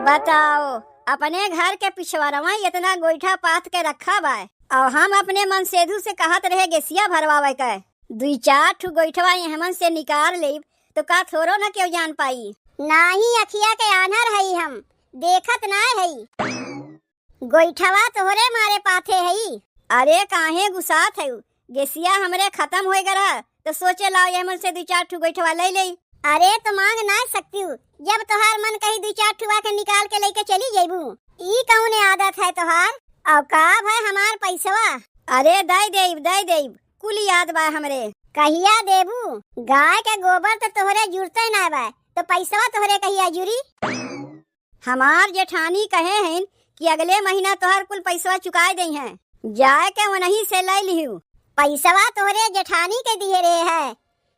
बताओ, अपने घर के पिछवाड़वा इतना गोईठा पाथ के रखा बा और हम अपने मन सेधु से कहत रहे गेसिया भरवावे के। 2-4 ठू गोईठवा हमन से निकाल ले तो का थोरो न क्यों जान पाई। नाही अखिया के आनर हई, हम देखत ना हई। गोईठवा तोहरे मारे पाथे हई। अरे काहे गुस्सात है, गेसिया हमरे खत्म हो गरा तो सोचे लाओ हमन से 2-4 ठू गोईठवा ले ले। अरे तो मांग ना सकती हूँ, जब तोहार मन कही 2-4 ठुआ के निकाल के लेके चली जेबू। ई कौन आदत है तोहार? अब का भाई हमार पैसवा? अरे दे देब कुल याद बा हमरे। कहिया देबू? गाय के गोबर तो तोहरे जुड़ते ना बा, तो पैसवा तोहरे कहिया जुड़ी? हमार जेठानी कहे हैं कि अगले महीना तोहर कुल पैसवा चुका दे हैं, जाए के वही से ले लिहू। पैसवा तोहरे जेठानी के दिए रे है,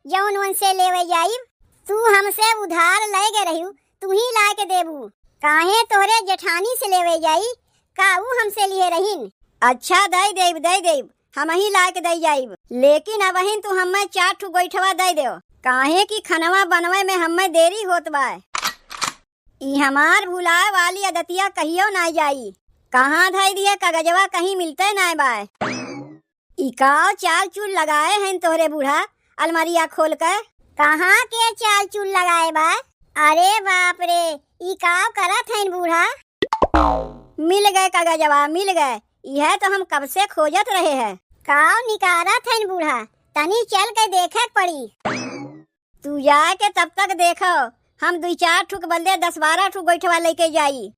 जौन उनसे लेवे जाई। तू हमसे उधार ले गे रही, तू ही ला के देबू। काहे तोहरे जेठानी से लेवे जाई, का ऊ हमसे लिए रहीन? अच्छा दे देब हम ही ला के दे जाइब, लेकिन अब तू हमें 4 ठू गोईठवा दे दो, काहे की खनवा बनवे में हमें देरी होत बा। ई हमार भुलाए वाली आदतिया कहियो ना जाई। कहाँ धई दिए कागजवा कहीं मिलते ना बा। ई काव चाल चूल लगाए हैं तोहरे बूढ़ा अलमारिया खोल कर। कहाँ के चाल चूल लगाए बा? अरे बाप रे, ई काव करत है बूढ़ा? मिल गए कागजवा, मिल गए। यह तो हम कब से खोजत रहे हैं। काव निकारत है बूढ़ा, तनी चल के देखे पड़ी। तू जाए के तब तक देखो, हम 2-4 ठू के बदले 10-12 ठू गोईठवा लेके जाई।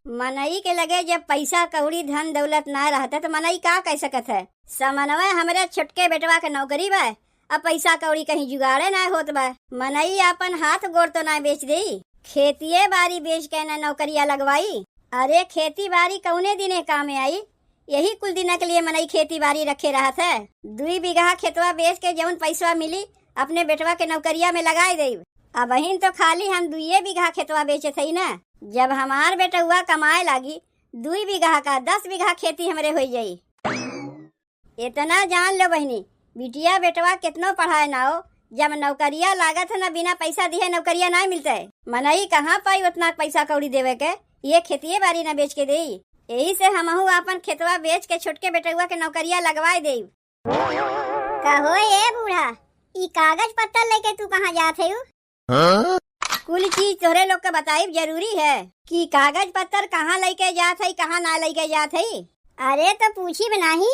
मनई के लगे जब पैसा कौड़ी धन दौलत ना रहता तो मनई का कह सकत है। समनवे हमरे छोटके बेटवा के नौकरी बा, अब पैसा कौड़ी कहीं जुगाड़े ना होत बा। मनई अपन हाथ गोड़ तो ना बेच दी, खेतिए बाड़ी बेच के ना नौकरिया लगवाई। अरे खेती बाड़ी कौने दिने काम में आई, यही कुल दिन के लिए मनई खेती बाड़ी रखे रहत है। 2 बीघा खेतवा बेच के जौन पैसा मिली अपने बेटवा के नौकरिया में लगाई दे। अब बहिन तो खाली हम 2 बीघा खेतवा बेचे थी ना, जब हमार बेटा हुआ कमाए लागी 2 बीघा का 10 बीघा खेती हमरे हो जाई। इतना जान लो बहनी, बिटिया बेटवा कितनो पढ़ाए ना हो, जब नौकरिया लागत है ना बिना पैसा दिए नौकरिया ना मिलता है। मनई कहाँ पाई उतना पैसा कौड़ी देवे के, ये खेतिए बाड़ी ना बेच के दे। यही से हमहू अपन खेतवा बेच के छोटके बेटुआ के नौकरिया लगवाए दे। कहो ये बूढ़ा, ई कागज पत्तर लेके तू कहाँ जात है? कुल चीज तोहरे लोग के बताई जरूरी है कि कागज पत्तर कहाँ लेके जात है कहाँ ना लेके जात है। अरे तो पूछी बनाही,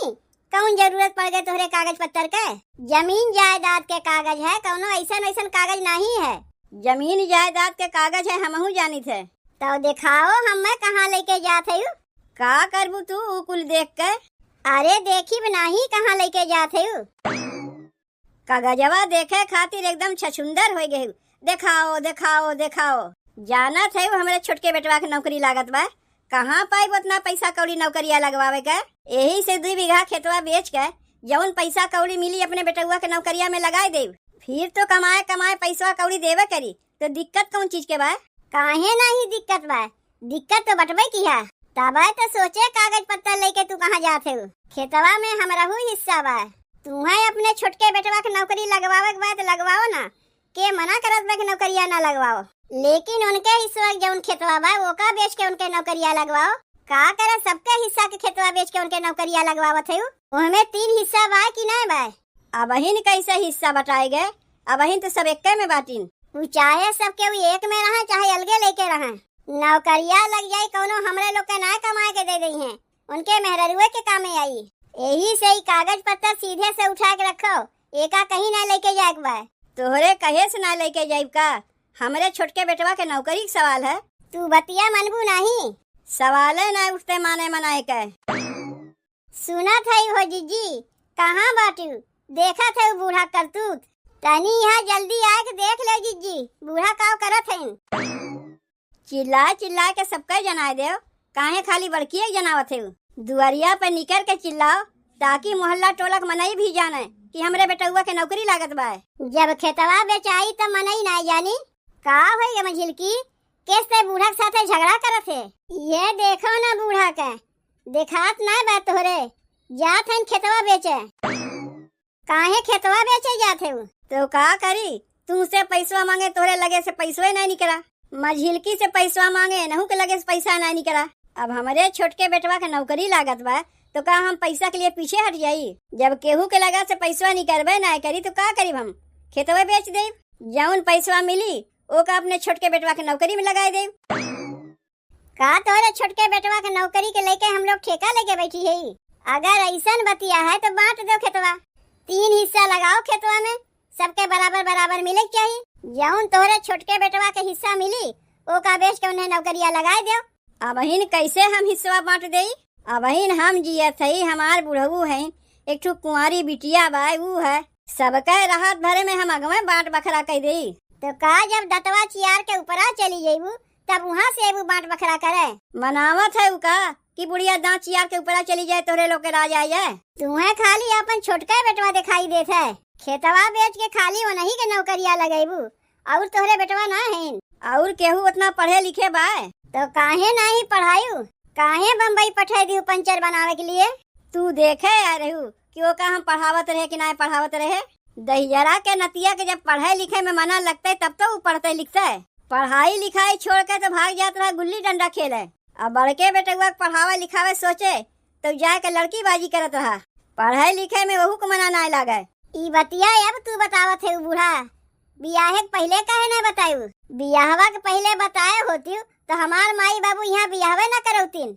कौन जरूरत पड़ गए तोहरे कागज पत्तर के? जमीन जायदाद के कागज है, कौनो ऐसा कागज नहीं है। जमीन जायदाद के कागज है, हमहू जानी थे। तो दिखाओ हमें कहाँ लेके जात है। का करबू तू कुल देख के? अरे देखी बनाही कहाँ लेके जात है। कागजवा देखे खातिर एकदम छछुंदर हो गए। दिखाओ दिखाओ दिखाओ। जाना थे हमारे छोटके बेटवा के नौकरी लागत बा, कहाँ पाई उतना पैसा कौड़ी नौकरिया लगवावे के। यही से 2 बीघा खेतवा बेच के जौन पैसा कौड़ी मिली अपने बेटुआ के नौकरिया में लगाए दे। फिर तो कमाए पैसा कौड़ी देवे करी, तो दिक्कत कौन चीज के बा? काहे नहीं दिक्कत बा, दिक्कत तो बटवे की है। तब तो सोचे कागज पत्तर लेके तू कहाँ जाते हो। खेतवा में हमारा हिस्सा बा, तुम्हें अपने छोटके बेटवा के नौकरी लगवावे के बाद लगवाओ ना, के मना करत बा कि नौकरिया ना लगवाओ। लेकिन उनके हिस्सा जौन खेतवा बा वो का बेच के उनके नौकरिया लगवाओ। का करे सबके हिस्सा के खेतवा बेच के उनके नौकरिया लगवावत है। उनमें 3 हिस्सा बा कि नहीं बा? अबहिन कैसे हिस्सा बटाए गए? अबहिन तो सब एक में बाटिन। तू चाहे सबके एक में रहा चाहे अलगे लेके रहा, नौकरिया लग जाये कौनो हमरे लोग के ना कमाए के दे दी है, उनके मेहरुए के काम में आई। यही से ही कागज पत्तर सीधे से उठा के रखो, एका कहीं ना लेके जाए के बा। तोहरे कहे से ना लेके जाइब का? हमरे छोटके बेटवा के नौकरी के सवाल है। तू बतिया मनबू नहीं, सवाल है ना उठते माने मनाए के। सुना था हो जीजी, कहाँ बाटू? देखा था बूढ़ा करतूत, तनी यहाँ जल्दी आए के देख ले जीजी, बूढ़ा का करत है। चिल्ला के सबका जनाए दे, काहे खाली बड़की जनावत है। दुआरिया पे निकल के चिल्लाओ ताकि मोहल्ला टोलक मनई भी जाने कि हमरे बेटुआ के नौकरी लागत बा। जब खेतवा बेचाई तब मनई ना जानी का होई मंझिल की कैसे बूढ़ा के साथे झगड़ा करत है। ये देखो ना बूढ़ा के देखात ना बा तोहरे, जात हन खेतवा बेचे। काहे खेतवा बेचे जात है? तो का करी, तुमसे पैसवा मांगे तोरे लगे से पैसवे नहीं निकला, मझिलकी से पैसवा मांगे नहू के लगे से पैसा नहीं निकला। अब हमारे छोटके बेटवा के नौकरी लागत बा तो का हम पैसा के लिए पीछे हट जाई? जब केहू के लगा से पैसवा निकलबे ना करी तो का करीब? हम खेतवा बेच दे, जौन पैसवा मिली ओ का अपने छोटके बेटवा के नौकरी में लगाए दे। का तोरे छोटके बेटवा के नौकरी के लेके हम लोग ठेका लेके बैठी है? अगर ऐसन बतिया है तो बांट दो खेतवा, 3 हिस्सा लगाओ खेतवा में, सबके बराबर बराबर मिले चाहिए। जौन तोरे छोटके बेटवा के हिस्सा मिली ओ का बेच के उन्हें नौकरिया लगाए दो। अबहिन कैसे हम हिस्सा बांट देई? अबहिन हम जियत हई, हमार बुढ़ऊ है, एक ठो कुंवारी बिटिया बा ऊ है, सबके राहत भरे में हम अगवे बांट बखरा कह देई। तो का जब दतवा चियार के ऊपरा चली जाइबू तब वहाँ से एबू बांट बखरा करे? मनावत है ऊ का कि बुढ़िया दांत चियार के ऊपरा चली जाए तोरे लोग के राज आ जाए। तुम्हें खाली अपन छोटका बेटवा दिखाई देत है, खेतवा बेच के खाली वो नहीं के नौकरिया लगाइबू और तोहरे बेटवा ना है। और केहू उतना पढ़े लिखे बा तो काहे नहीं पढ़ायू? काहे बम्बई पठाई दी पंचर बनावे के लिए? तू देखे आ रहू कि वो का हम पढ़ावत रहे कि नहीं पढ़ावत रहे। दहिजरा के नतिया के जब पढ़े लिखे में मना लगता है तब तो वो पढ़ते लिखता है, पढ़ाई लिखाई छोड़ के तो भाग जात रहा गुल्ली डंडा खेले। अब बड़के बेटवा पढ़ावे लिखावे सोचे तो जाके लड़की बाजी करत रहा, पढ़े लिखे में वहू को मना नहीं लागे। ई बतिया अब तू बतावत है बूढ़ा, बियाहे के पहले काहे नहीं बतायू? बियाहवा के पहले बताए होती तो हमार माई बाबू यहाँ बियाहवे न करौतीन।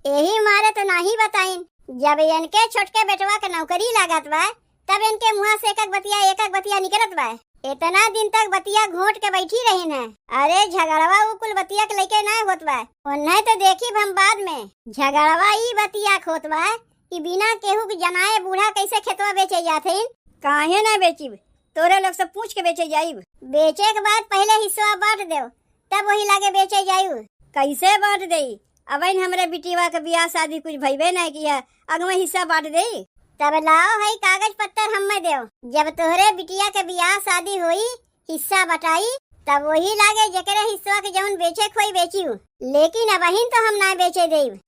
यही मारे तो नहीं बताइन। जब इनके छोटके बेटवा के नौकरी लागत बा तब इनके मुँह से एक एक बतिया निकलत बा। इतना दिन तक बतिया घोट के बैठी रही है। अरे झगड़वा वो कुल बतिया के लेके ना होत बा, उन्हें तो देखी हम बाद में। झगड़वा ई बतिया खोत बा कि बिना केहू के जनाए बूढ़ा कैसे खेतवा बेचे जाते। काहे ना बेची? तोरे लोग से पूछ के बेचे जाइब। बेचे के बाद पहले हिस्सा बांट दो तब वही लागे बेचे जायू। कैसे बांट देई? अब हमरे बिटिया के बियाह शादी कुछ भइबे नहीं किया, अगमे हिस्सा बांट देई। तब लाओ है कागज पत्तर हमें दो, जब तोहरे बिटिया के बियाह शादी हुई हिस्सा बटाई तब वही लागे जकरे हिस्सा के जौन बेचे खोई बेचियू। लेकिन अब तो हम ना बेचे देब।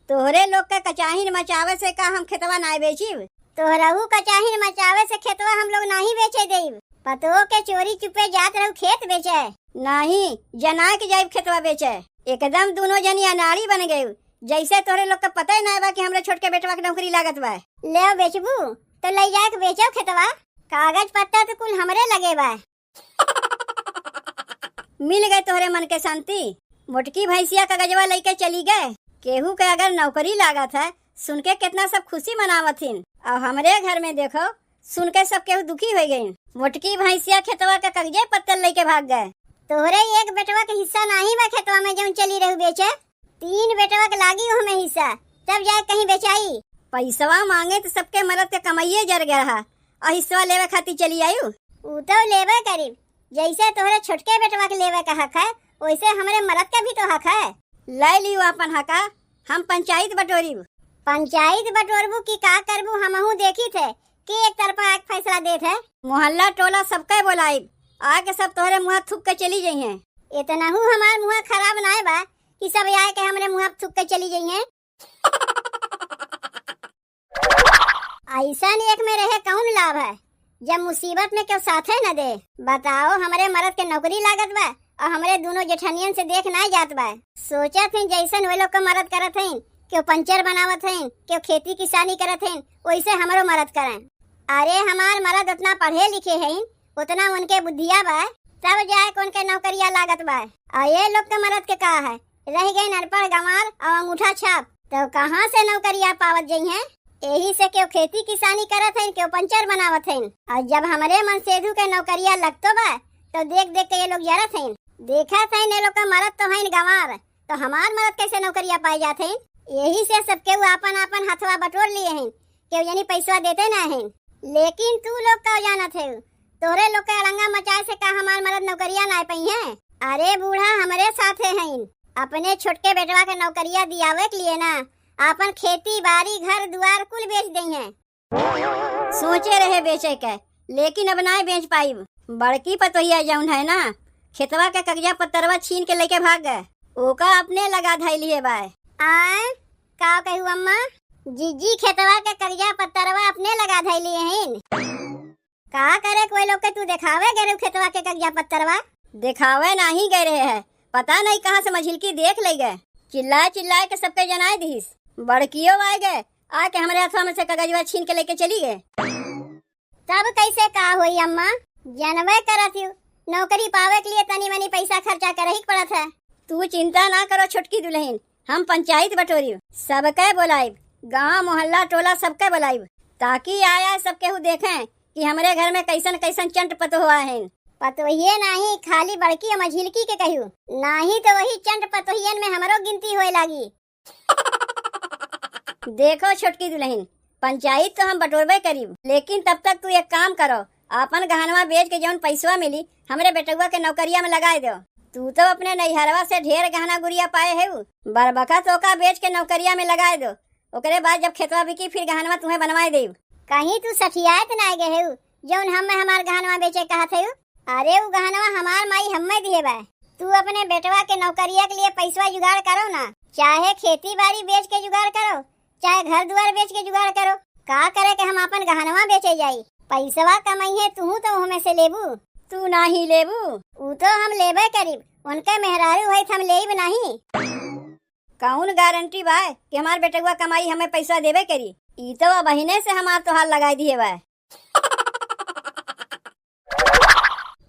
तोहरे लोग के कचाहिन मचावे से का हम खेतवा ना बेचीब? तोहरहू कचाहिन मचावे से खेतवा हम लोग नहीं बेचे देब। पतो के चोरी चुपे जात रहू खेत बेचे? नहीं, जना के जाइब खेतवा बेचे। एकदम दोनों जनी अनाड़ी बन गई, जैसे तोहरे लोग का पता ही ना बा कि हमरे छोटके बेटवा के नौकरी लागत बा। ले बेचबू तो ले जाए के बेचो खेतवा, कागज पत्ता तो कुल हमरे लगे बा। मिल गए तोहरे मन के शांति। मोटकी भैंसिया कागजवा लेके चली गए। केहू के अगर नौकरी लागत है सुन के कितना सब खुशी मनावथिन, और हमरे घर में देखो सुन के सब केहू दुखी हो गई। मोटकी भैंसिया खेतवा के कागजे पत्तर लेके भाग गए। तोहरे एक बेटवा के हिस्सा नहीं बा खेतवा में जौन चली रहू बेचे? 3 बेटवा के लागी हमें हिस्सा, तब जाए कहीं बेचाई। पैसवा मांगे तो सबके मरद के कमाइए जर गया रहा और हिस्सा लेवे खातिर चली आयु। ऊ तो लेवे करीब, जैसे तोहरे छोटके बेटवा के लेवे का हक है वैसे हमारे मरद का भी तो हक है। ले लियो अपन हका, हम पंचायत बटोरी। पंचायत बटोरबू की का करबू हमहू देखी थे कि एक तरफा एक फैसला देत है। मोहल्ला टोला सबके बोलाई, आके सब तोहरे मुँह थूक के चली जाई हैं। इतना हूँ हमार मुँह खराब ना बा कि सब आए के हमरे मुँह थूक के चली जाई हैं। ऐसा एक में रहे कौन लाभ है जब मुसीबत में क्यों साथ है न दे? बताओ, हमारे मर्द के नौकरी लागत बा और हमारे दोनों जेठनियन से देख ना जात बा। सोचा थे जैसन वे लोग का मर्द करत हैं, क्यों पंचर बनावत हैं, क्यों खेती किसानी करत हैं, वैसे हमारो मर्द करें। अरे हमार मर्द उतना पढ़े लिखे हैं, उतना उनके बुद्धिया बा, तब जाए कौन के नौकरिया लागत बा। और ये लोग के मर्द के का है, रह गए अनपढ़ गंवार और अंगूठा छाप, तो कहाँ से नौकरिया पावत जाई हैं? यही से क्यों खेती किसानी करत हैं, क्यों पंचर बनावत हैं। और जब हमारे मन सेधु के नौकरिया लगतो बा तो देख देख के ये लोग जरत हैं। देखा था ये लोग का मर्द तो है गंवार, तो हमार मर्द कैसे नौकरिया पाई जाते हैं? यही से सबके अपन अपन हथवा बटोर लिए हैं, क्यों यानी पैसा देते ना हैं। लेकिन तू लोग का जानत है, तोरे लोग के अड़ंगा मचाए से का हमार मर्द नौकरिया ना पाई है? अरे बूढ़ा हमारे साथे हैं, अपने छोटके बेटवा के नौकरिया दियावे के लिए ना अपन खेती बाड़ी घर दुआर कुल बेच दी हैं। सोचे रहे बेचे के, लेकिन अब ना बेच पाई। बड़की पतोहिया जौन है ना, खेतवा के कगजा पत्तरवा छीन के लेके भाग गए, ओका अपने लगा धैलिए बाय। का कहू अम्मा? जीजी खेतवा के कगजा पत्तरवा अपने लगा धैलिए हैं। का करे कोई लोग के तू दिखावे गए रे खेतवा के कागजा पत्तरवा? दिखावे नहीं गए रहे है, पता नहीं कहाँ से मझिलकी देख ले गए। चिल्लाए चिल्लाए के सबके जनाए दीस। बड़कियों आए गए, आके हमारे हाथवा में से कागजवा छीन के लेके चली गए। तब कैसे का होई अम्मा? जनवे करत हूँ, नौकरी पावे के लिए तनी मनी पैसा खर्चा करे ही पड़त है। तू चिंता ना करो छोटकी दुल्हन, हम पंचायत बटोरी सबके बुलाइब, गांव मोहल्ला टोला सबके बुलाइब, ताकि आया सब केहू देखें कि हमारे घर में कैसन कैसन चंट पतो हुआ है। पतोहिए नहीं, खाली बड़की और मझिलकी के कहू नहीं तो वही चंट पतोहियन में हमरो गिनती होए लागी। देखो छोटकी दुल्हन, पंचायत तो हम बटोरबे करीब, लेकिन तब तक तू एक काम करो, अपन गहनवा बेच के जौन पैसवा मिली हमरे बेटुआ के नौकरिया में लगाए दो। तू तो अपने नैहरवा से ढेर गहना गुड़िया पाए है, बरबका तोका बेच के नौकरिया में लगाए दो। ओकरे बाद जब खेतवा बिकी फिर गहनवा तुम्हें बनवाए देव। कहीं तू सठियात ना गए है जौन हम हमार गहनवा बेचे कहत है? अरे वो गहनवा हमार माई हमें दिए बा। तू अपने बेटवा के नौकरिया के लिए पैसवा जुगाड़ करो ना, चाहे खेती बाड़ी बेच के जुगाड़ करो, चाहे घर द्वार बेच के जुगाड़ करो। का करे के हम अपन गहनवा बेचे जाई, पैसवा कमाई है तू तो हमें से लेबू। तू नाही लेबू? ऊ तो हम लेबे करीब, उनके मेहरारू है हम लेब नहीं। कौन गारंटी बा कि हमार बेटुआ कमाई हमें पैसा देवे करी? ई तो बहिने से हमार तो हाल लगाई दिए बा।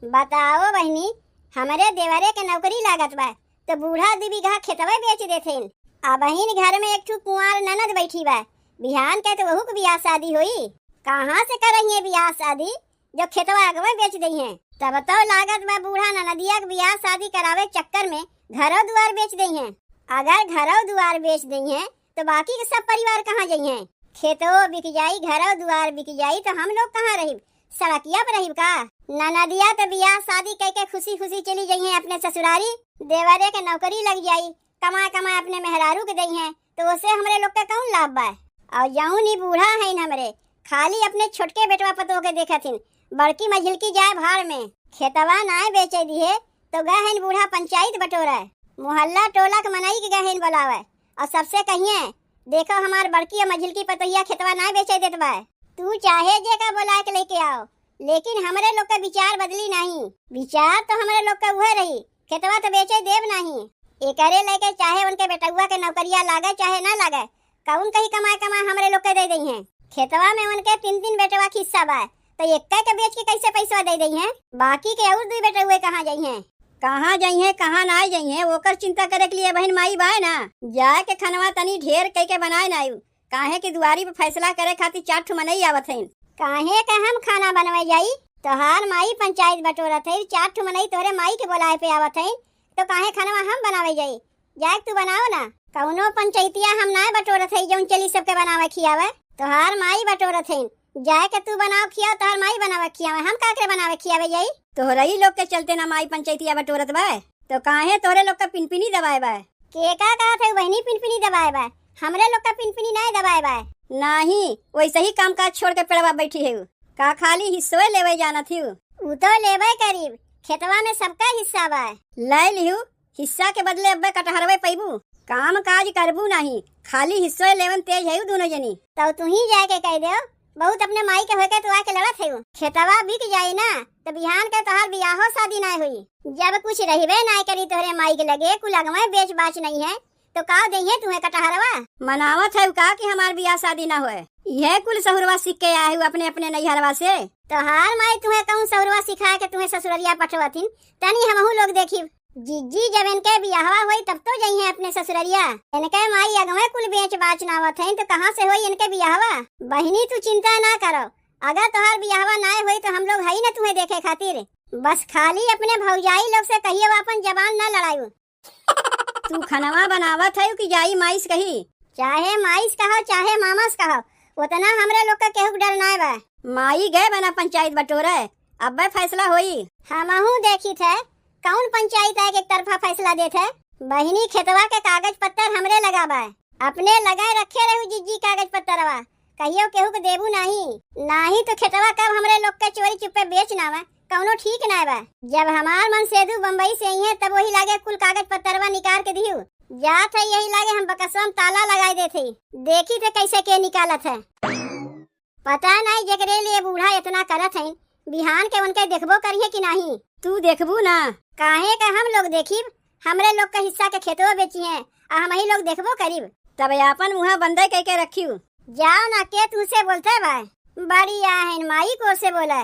बताओ बहनी, हमारे देवरे के नौकरी लागत बा तो बूढ़ा 2 बीघा खेतवा बेच देथे। अब बहन घर में एक ठू कुंवार ननद बैठी बा, बिहान के तो वहू के बियाह शादी होई। कहाँ से करेंगे बियाह शादी जब खेतवा अगवे बेच दी है? तब तो लागत बा बूढ़ा ननदिया के बियाह शादी करावे चक्कर में घरों दुआर बेच दी है। अगर घरों दुआर बेच दी है तो बाकी के सब परिवार कहाँ जाई है? खेतों बिक जाई, घरों दुआर बिक जाई तो हम लोग कहाँ रही? सड़किया पर रही का? ननदिया तो बियाह शादी करके खुशी खुशी चली गई है अपने ससुरारी, देवरे के नौकरी लग जाई, कमा कमा अपने मेहरारू के दई है, तो उससे हमरे लोग का कौन लाभ बा? और जाऊं नी बूढ़ा है हमरे, खाली अपने छोटके बेटवा पतो के देखथिन, बड़की मझिलकी जाए भाड़ में। खेतवा नाय बेचे दिए तो गहन बूढ़ा पंचायत बटोरा, मोहल्ला टोला के मनई के गहन बुलावे और सबसे कहिए देखो हमार बड़की और मझिलकी पतोहिया खेतवा नाय बेचे देत बा। तू चाहे जे का बुला के लेके आओ, लेकिन हमारे लोग का विचार बदली नहीं। विचार तो हमारे लोग का वह रही, खेतवा तो बेचे देव नहीं। एकरे लेके चाहे उनके बेटुआ के नौकरिया लागे चाहे ना लागे, कौन कहीं कमाए कमाए हमारे लोग के दे दी है। खेतवा में उनके 3 बेटवा की हिस्सा बा, तो एक के बेच के कैसे पैसा दे दी है? बाकी के और 2 बेटुए कहाँ जाई हैं? कहाँ जाई है कहाँ ना जाई है ओकर चिंता करे के लिए बहन माई बा ना। जाए के खनवा तनी ढेर कई के बनाए ना, काहे की दुआरी पे फैसला करे खातिर 4 ठो मनई आवत है। काहे का हम खाना बनवाई जाई? तोहार माई पंचायत बटोरत है, 4 ठो मनई तोहरे माई के बुलाए पे आवत है, तो काहे खाना हम बनावे जाई? जाए तू बनाओ ना। कौनो पंचायतिया हम ना बटोरत है जौन चली सबके बनावे खियावे, तोहार माई बटोरत है। जाए के तू बनाओ खियाओ, तोहार माई बनावे खियावे, हम काकरे बनावे खियावे जाई? तोहरा ही लोग के चलते ना माई पंचायतिया बटोरत बा, तो काहे तोहरे लोग का पिनपिनी दबाए बा? के का कहत है बहनी पिनपिनी दबाए बा? हमरे लोग का पिनपिनी नहीं दबाए बा। नहीं, वैसे ही काम काज छोड़ के पेड़वा बैठी है, का खाली हिस्से लेवे जाना थी? ऊ तो लेवे करीब, खेतवा में सबका हिस्सा बा। ले लिहू, हिस्सा के बदले अब्बे कटहरवे पैबू, काम काज करबू नहीं, खाली हिस्से लेवन तेज है दोनों जनी। तो तू ही जाके कह दे, बहुत अपने माई के होके तू आके लड़त है। खेतवा बिक जाई ना तो बिहान के तोहार बियाहो शादी ना हुई, जब कुछ रहिबे ना करी तोहरे माई के लगे कुल अगवा बेच बाच नहीं है, तो का देंगे तुम्हें कटहरवा? मनावत है का कि हमार बियाह शादी ना होए, यह कुल सहुरवा सीख के आए अपने अपने नैहरवा से। तोहार माई तुम्हें कहूँ सहुरवा सिखाए के तुम्हें ससुररिया पठवथिन, तनी हमहू लोग देखी जीजी जब इनके बियाहवा हुई तब तो जाई है अपने ससुररिया। इनके माई अगवे कुल बेच बाच ना आवत है, तो कहाँ से हुई इनके बियाहवा? बहनी तू चिंता ना करो, अगर तोहार बियाहवा ना हुई तो हम लोग है ना तुम्हें देखे खातिर। बस खाली अपने भौजाई लोग से कहिए अपन जबान ना लड़ायू। तू खनवा बनावत है कि जाई माइस कही? चाहे माइस कहो चाहे मामास कहो, उतना हमरे लोग का केहू डर ना बा। माई गए बना पंचायत बटोरे, अब फैसला होई। हमहू देखी थे कौन पंचायत है एक तरफा फैसला देते। बहिनी खेतवा के कागज पत्तर हमरे लगा बा, अपने लगाए रखे रहू जीजी कागज पत्तरवा, कहियो केहू के देबू नहीं तो खेतवा कब हमरे लोग के चोरी चुपे बेच ना बा, कौनो ठीक ना बा। जब हमार मन सेदू बम्बई से आई है तब वही लागे कुल कागज पत्तरवा निकाल के दिहू, जात है यही लागे हम बकसवा में ताला लगाए देते, देखी थे कैसे के निकालत है। पता नहीं जकरे लिए बूढ़ा इतना करत है बिहान के उनके देखबो करिए कि नहीं? तू देखबू ना? काहे का हम लोग देखिब? हमरे लोग का हिस्सा के खेतवा बेचिए आ हम ही लोग देखबो करीब। तब आपन मुँह बंदे कह के रखियो। जाओ ना, के तुझसे बोलते बा? बड़ी आहन माई को से बोला।